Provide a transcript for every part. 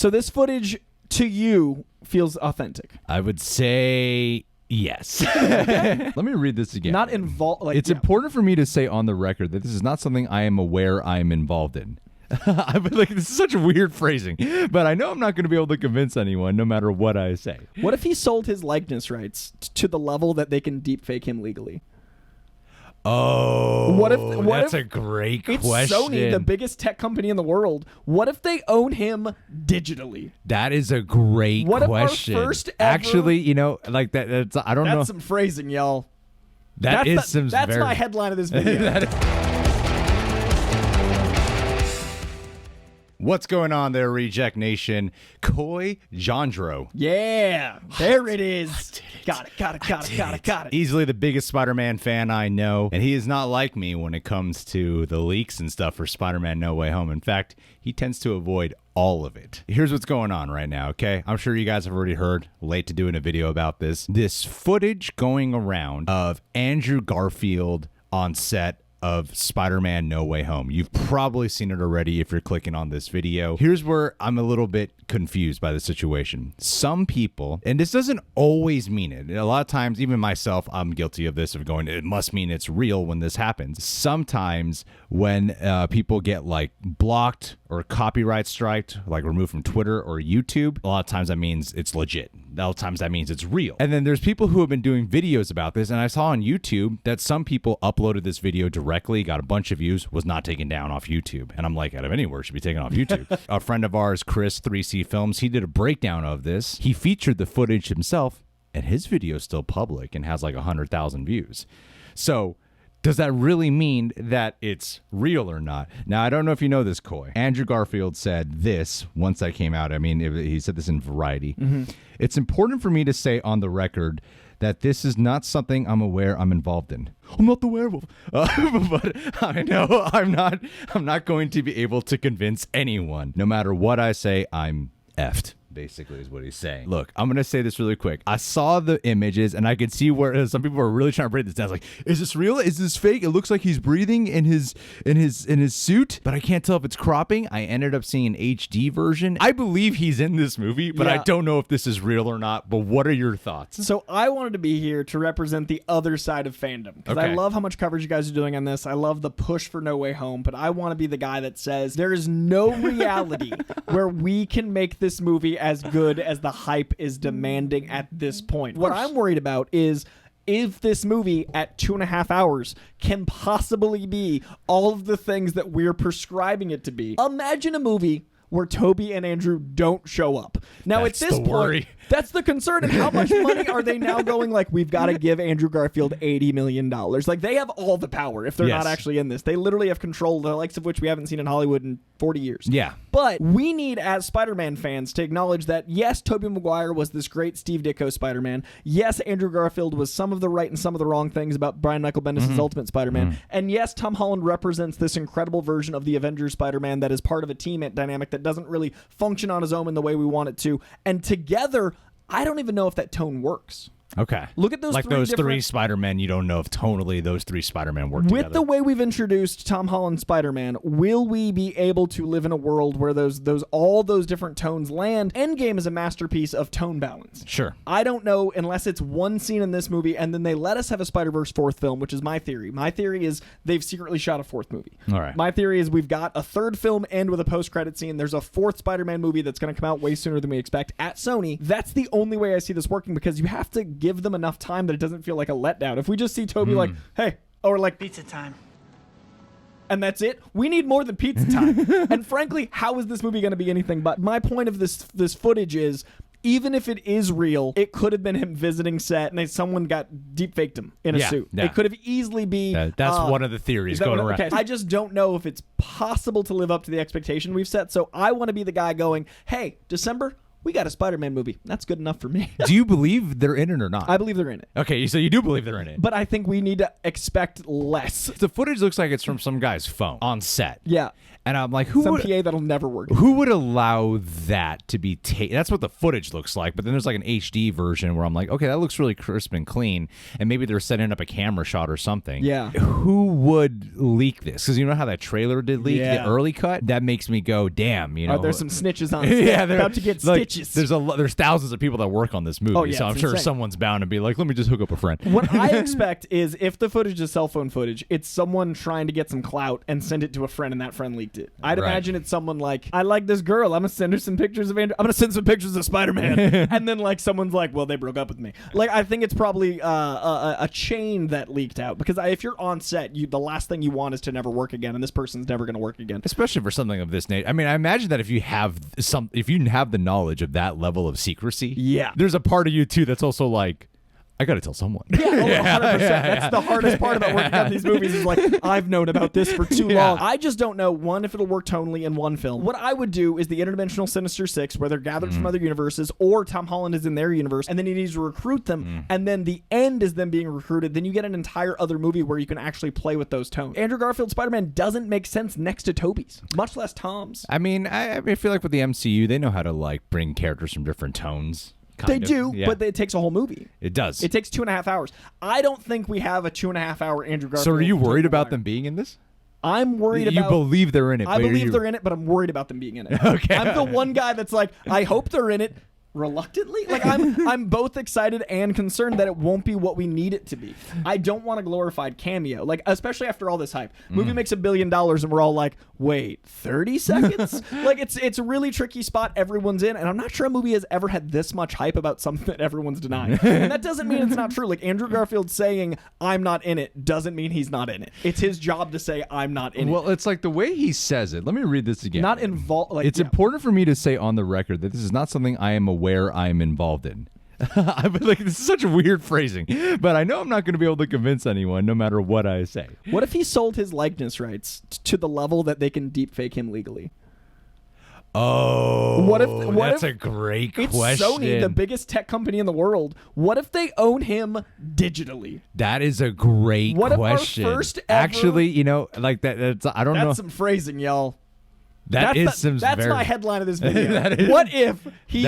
So this footage to you feels authentic. I would say yes. Let me read this again. Not involved. Like, It's important for me to say on the record that this is not something I am aware I am involved in. Like, this is such weird phrasing, but I know I'm not going to be able to convince anyone no matter what I say. What if he sold his likeness rights to the level that they can deepfake him legally? Oh, that's if a great it's question. Sony, the biggest tech company in the world. What if they own him digitally? That is a great question. If our first ever, actually, you know, like that. That's, I don't know. That's some phrasing, y'all. That's my headline of this video. What's going on there, Reject Nation? Coy Jandro. Yeah, there it is. Got it. Easily the biggest Spider-Man fan I know, and he is not like me when it comes to the leaks and stuff for Spider-Man No Way Home. In fact, he tends to avoid all of it. Here's what's going on right now, okay? I'm sure you guys have already heard, late to doing a video about this. This footage going around of Andrew Garfield on set of Spider-Man No Way Home. You've probably seen it already if you're clicking on this video. Here's where I'm a little bit confused by the situation. Some people, and this doesn't always mean it. A lot of times, even myself, I'm guilty of this, of going, it must mean it's real when this happens. Sometimes when people get like blocked or copyright striked, like removed from Twitter or YouTube, a lot of times that means it's legit. A lot of times that means it's real. And then there's people who have been doing videos about this, and I saw on YouTube that some people uploaded this video directly, got a bunch of views, was not taken down off YouTube. And I'm like, out of anywhere, it should be taken off YouTube. A friend of ours, Chris, 3C Films, he did a breakdown of this. He featured the footage himself, and his video is still public and has like 100,000 views. So does that really mean that it's real or not? Now, I don't know if you know this, Coy. Andrew Garfield said this once that came out. I mean, he said this in Variety. Mm-hmm. It's important for me to say on the record that this is not something I'm aware I'm involved in. I'm not the werewolf. But I know I'm not going to be able to convince anyone. No matter what I say, I'm effed. Basically is what he's saying. Look, I'm going to say this really quick. I saw the images and I could see where some people are really trying to break this down. It's like, is this real? Is this fake? It looks like he's breathing in his suit, but I can't tell if it's cropping. I ended up seeing an HD version. I believe he's in this movie, but I don't know if this is real or not. But what are your thoughts? So I wanted to be here to represent the other side of fandom, because I love how much coverage you guys are doing on this. I love the push for No Way Home, but I want to be the guy that says there is no reality where we can make this movie as good as the hype is demanding at this point. What I'm worried about is if this movie at 2.5 hours can possibly be all of the things that we're prescribing it to be. Imagine a movie where Toby and Andrew don't show up. Now, at this point, that's the concern. And how much money are they now going, like, we've got to give Andrew Garfield $80 million? Like, they have all the power if they're not actually in this. They literally have control, the likes of which we haven't seen in Hollywood in 40 years. Yeah. But we need, as Spider-Man fans, to acknowledge that, yes, Tobey Maguire was this great Steve Ditko Spider-Man. Yes, Andrew Garfield was some of the right and some of the wrong things about Brian Michael Bendis' Ultimate Spider-Man. And yes, Tom Holland represents this incredible version of the Avengers Spider-Man that is part of a team dynamic that doesn't really function on his own in the way we want it to. And together, I don't even know if that tone works. Okay. Look at those three Spider-Men. You don't know if tonally those three Spider-Men work together. With the way we've introduced Tom Holland Spider-Man, will we be able to live in a world where all those different tones land? Endgame is a masterpiece of tone balance. Sure. I don't know unless it's one scene in this movie and then they let us have a Spider-Verse fourth film, which is my theory. My theory is they've secretly shot a fourth movie. All right. My theory is we've got a third film and with a post-credit scene. There's a fourth Spider-Man movie that's going to come out way sooner than we expect at Sony. That's the only way I see this working, because you have to give them enough time that it doesn't feel like a letdown. If we just see Toby like, hey, or like pizza time, and that's it, we need more than pizza time. And frankly, how is this movie going to be anything but? My point of this footage is, even if it is real, it could have been him visiting set and someone got deepfaked him in a suit. Yeah. It could have easily been. That's one of the theories going around. Okay. I just don't know if it's possible to live up to the expectation we've set. So I want to be the guy going, hey, December, we got a Spider-Man movie. That's good enough for me. Do you believe they're in it or not? I believe they're in it. Okay, so you do believe they're in it. But I think we need to expect less. The footage looks like it's from some guy's phone on set. Yeah. And I'm like, Some PA that'll never work. Who would allow that to be taken? That's what the footage looks like. But then there's like an HD version where I'm like, okay, that looks really crisp and clean. And maybe they're setting up a camera shot or something. Yeah. Who would leak this? Because you know how that trailer did leak, the early cut? That makes me go, damn, you know. There's some snitches on set. Yeah, they're about to get stitches. There's thousands of people that work on this movie. So I'm sure someone's bound to be like, let me just hook up a friend. What I expect is if the footage is cell phone footage, it's someone trying to get some clout and send it to a friend, and that friend leaked it. I'd imagine it's someone like, I like this girl. I'm going to send her some pictures of Andrew. I'm going to send some pictures of Spider-Man. And then like someone's like, well, they broke up with me. Like, I think it's probably a chain that leaked out. Because if you're on set, the last thing you want is to never work again, and this person's never going to work again. Especially for something of this nature. I mean, I imagine that if you have the knowledge of that level of secrecy, there's a part of you too that's also like, I gotta tell someone. Yeah, 100%. That's the hardest part about working on these movies is like, I've known about this for too long. I just don't know, one, if it'll work tonally in one film. What I would do is the interdimensional Sinister Six, where they're gathered from other universes, or Tom Holland is in their universe, and then he needs to recruit them, and then the end is them being recruited. Then you get an entire other movie where you can actually play with those tones. Andrew Garfield Spider-Man doesn't make sense next to Tobey's, much less Tom's. I mean, I feel like with the MCU, they know how to like bring characters from different tones. They do, but it takes a whole movie. It does. It takes 2.5 hours. I don't think we have a 2.5 hour Andrew Garfield. So are you worried about them being in this? I'm worried about... You believe they're in it. I believe they're in it, but I'm worried about them being in it. Okay. I'm the one guy that's like, I hope they're in it. Reluctantly, like I'm both excited and concerned that it won't be what we need it to be. I don't want a glorified cameo, like especially after all this hype. Movie makes $1 billion and we're all like, wait, 30 seconds? Like it's a really tricky spot everyone's in, and I'm not sure a movie has ever had this much hype about something that everyone's denying. And that doesn't mean it's not true. Like Andrew Garfield saying I'm not in it doesn't mean he's not in it. It's his job to say I'm not in it. Well, it's like the way he says it. Let me read this again. Not involved. Like, it's important for me to say on the record that this is not something I am aware I'm involved in. Like, this is such a weird phrasing, but I know I'm not going to be able to convince anyone no matter what I say. What if he sold his likeness rights to the level that they can deepfake him legally? Oh, that's a great question. It's Sony, the biggest tech company in the world. What if they own him digitally? That is a great question. If our first ever... Actually, you know, like that. I don't know. That's some phrasing, y'all. That's my headline of this video. What if he's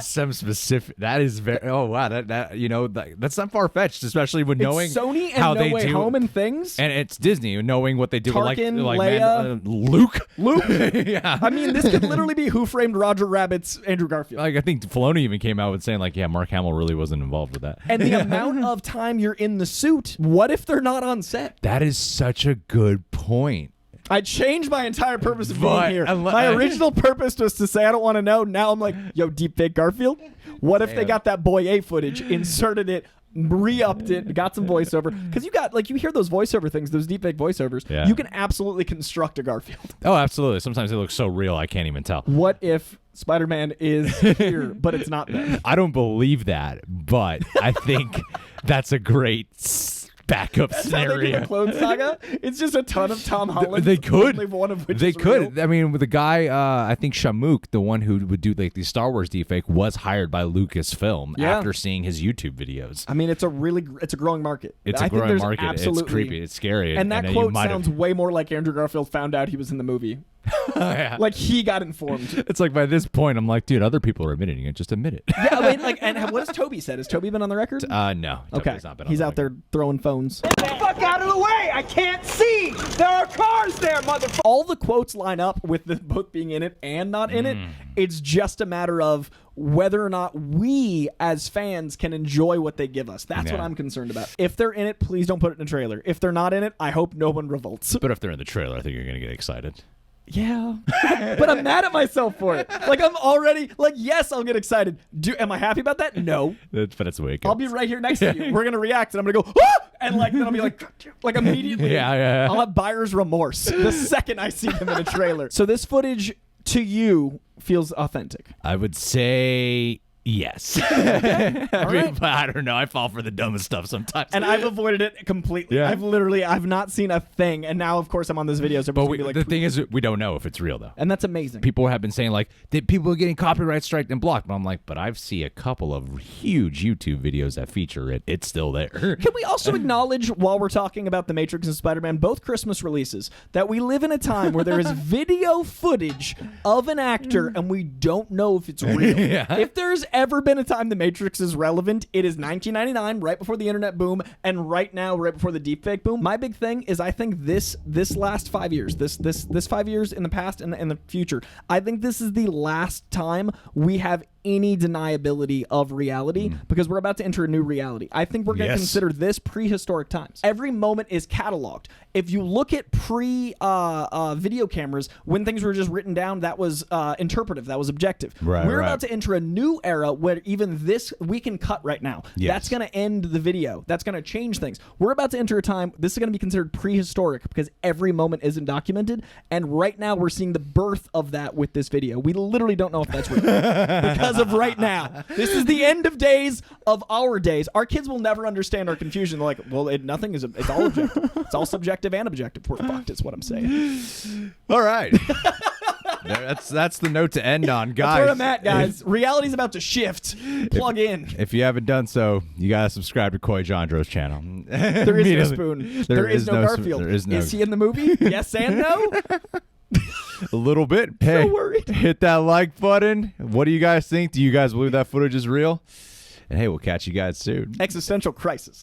some specific? That is very. Oh wow, that you know that's not far fetched, especially when knowing Sony and how No they Way do Home and things, and it's Disney knowing what they do. Tarkin, like Leia, Luke. Yeah, I mean this could literally be Who Framed Roger Rabbit's Andrew Garfield. Like I think Filoni even came out with saying like, yeah, Mark Hamill really wasn't involved with that. And the amount of time you're in the suit. What if they're not on set? That is such a good point. I changed my entire purpose of being here. My original purpose was to say I don't want to know. Now I'm like, yo, deepfake Garfield? What if they got that Boy A footage, inserted it, re-upped it, got some voiceover? Because you hear those voiceover things, those deepfake voiceovers. Yeah. You can absolutely construct a Garfield. Oh, absolutely. Sometimes they look so real I can't even tell. What if Spider-Man is here, but it's not them? I don't believe that, but I think that's a great backup scenario. How they do the Clone Saga. It's just a ton of Tom Holland. They could. Only one of which they is could. real. I mean, with the guy, I think Shamook, the one who would do like the Star Wars deepfake, was hired by Lucasfilm after seeing his YouTube videos. I mean, it's a growing market. It's a growing market. It's creepy. It's scary. And that quote sounds way more like Andrew Garfield found out he was in the movie. Yeah. Like he got informed. It's like by this point, I'm like, dude, other people are admitting it. Just admit it. Yeah, I mean, like, and what has Tobey said? Has Tobey been on the record? No. Okay. He's out there throwing phones. Get the fuck out of the way! I can't see! There are cars there, motherfucker! All the quotes line up with them both being in it and not in it. It's just a matter of whether or not we as fans can enjoy what they give us. That's what I'm concerned about. If they're in it, please don't put it in a trailer. If they're not in it, I hope no one revolts. But if they're in the trailer, I think you're going to get excited. Yeah. But I'm mad at myself for it. Like, I'm already, like, yes, I'll get excited. Am I happy about that? No. But that's the way it goes. I'll be right here next to you. We're going to react, and I'm going to go, ah! And, like, then I'll be like immediately. Yeah. I'll have buyer's remorse the second I see them in a trailer. So this footage, to you, feels authentic. I would say Yes. right. But I don't know. I fall for the dumbest stuff sometimes. And I've avoided it completely. Yeah. I've not seen a thing. And now, of course, I'm on this video. So but like, the thing is, we don't know if it's real, though. and that's amazing. People have been saying, like, that people are getting copyright striked and blocked. But I'm like, but I've seen a couple of huge YouTube videos that feature it. It's still there. Can we also acknowledge, while we're talking about The Matrix and Spider-Man, both Christmas releases, that we live in a time where there is video footage of an actor and we don't know if it's real. Yeah. If there's ever been a time The Matrix is relevant, it is 1999, right before the internet boom, and right now, right before the deepfake boom. My big thing is I think this last 5 years, this 5 years in the past and in the future, I think this is the last time we have any deniability of reality because we're about to enter a new reality. I think we're going to consider this prehistoric times. Every moment is cataloged. If you look at video cameras, when things were just written down, that was interpretive, that was objective. We're about to enter a new era where even this we can cut right now. That's going to end the video. That's going to change things. We're about to enter a time, this is going to be considered prehistoric because every moment isn't documented, and right now we're seeing the birth of that with this video. We literally don't know if that's real because of right now. This is the end of days of our days. Our kids will never understand our confusion. They're like, well, nothing is, it's all objective. It's all subjective and objective. We're fucked is what I'm saying. All right. That's the note to end on, guys. That's where I'm at, guys. Reality's about to shift. Plug in. If you haven't done so, you gotta subscribe to Coy Jandro's channel. There is no spoon. There is no Garfield. Is he in the movie? Yes and no? A little bit. Hey, So worried. hit that like button. What do you guys think? Do you guys believe that footage is real? And hey, we'll catch you guys soon. Existential crisis.